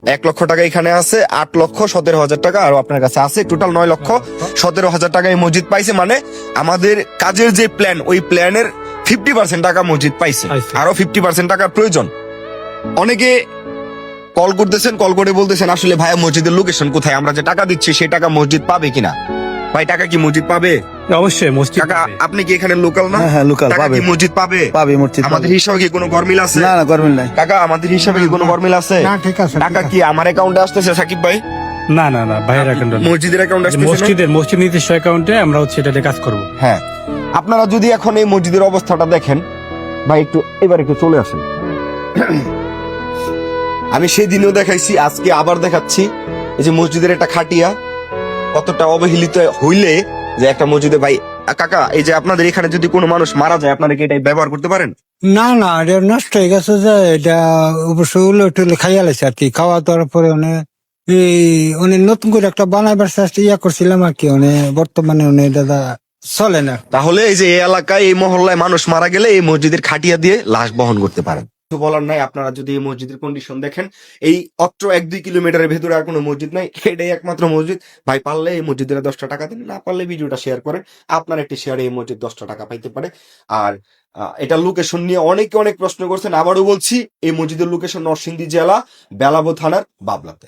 1,00,000 টাকা এখানে আছে, 8,17,000 টাকা আর আপনার কাছে আছে, টোটাল 9,17,000 টাকা এই মসজিদ পাইছে। মানে আমাদের কাজের যে প্ল্যান, ওই প্ল্যানের 50% টাকা মসজিদ পাইছে, আরো 50% টাকার প্রয়োজন। অনেকে কল করতেছেন, কল করে বলতেছেন আসলে ভাইয়া মসজিদের লোকেশন কোথায়, আমরা যে টাকা দিচ্ছি সেই টাকা মসজিদ পাবে কিনা। ভাই টাকা কি মসজিদ পাবে? অবশ্যই মসজিদ কাকা পাবে। আপনি কি এখানে লোকাল না? হ্যাঁ, লোকাল টাকা পাবে। কি মসজিদ পাবে? পাবে মসজিদ আমাদের পাবে। হিসাবে কি কোনো গরমিল আছে? না না গরমিল নাই। কাকা আমাদের হিসাবে কি কোনো গরমিল আছে? না, ঠিক আছে, ঠিক টাকা আছে। কি আমার অ্যাকাউন্টে আসতেছে সাকিব ভাই? না না না ভাইয়ের অ্যাকাউন্টে না। মসজিদের অ্যাকাউন্টে আসতেছে না? মসজিদ নিজস্ব অ্যাকাউন্টে আমরা হচ্ছে এটাতে কাজ করব। হ্যাঁ, আপনারা যদি এখন এই মসজিদের অবস্থাটা দেখেন ভাই, একটু এবার একটু চলে আসেন। আমি সেই দিনেও দেখাইছি, আজকে আবার দেখাচ্ছি। এই যে মসজিদের একটা খাটিয়া কতটা অবহেলিত হইলে যে একটা মসজিদে ভাই। কাকা এই যে আপনাদের এখানে যদি কোনো মানুষ মারা যায়, আপনারা কি এটাই ব্যবহার করতে পারেন? না না, এটা নষ্ট হয়ে গেছে, যে এটা অবশ্য উলে টুলে খাইয়া লাইছে আর কি। খাওয়া দাওয়ার পরে অনেক নতুন করে একটা বানাইবার চেষ্টা করছিলাম আর কি। বর্তমানে দাদা চলে না। তাহলে এই যে এই এলাকায়, এই মহল্লায় মানুষ মারা গেলে এই মসজিদের খাটিয়া দিয়ে লাশ বহন করতে পারেন। কিছু বলার নাই। আপনারা যদি এই মসজিদের কন্ডিশন দেখেন, এই অত্র 1-2 কিলোমিটারের ভেতরে আর কোনো মসজিদ নাই, এটাই একমাত্র মসজিদ। ভাই পারলে এই মসজিদের 10টা টাকা দিন, না পারলে ভিডিওটা শেয়ার করেন। আপনার একটি শেয়ারে এই মসজিদ 10টা টাকা পাইতে পারে। আর এটা লোকেশন নিয়ে অনেকে অনেক প্রশ্ন করছেন। আবারও বলছি, এই মসজিদের লোকেশন নরসিংদী জেলা বেলাবো থানার বাবলাতে।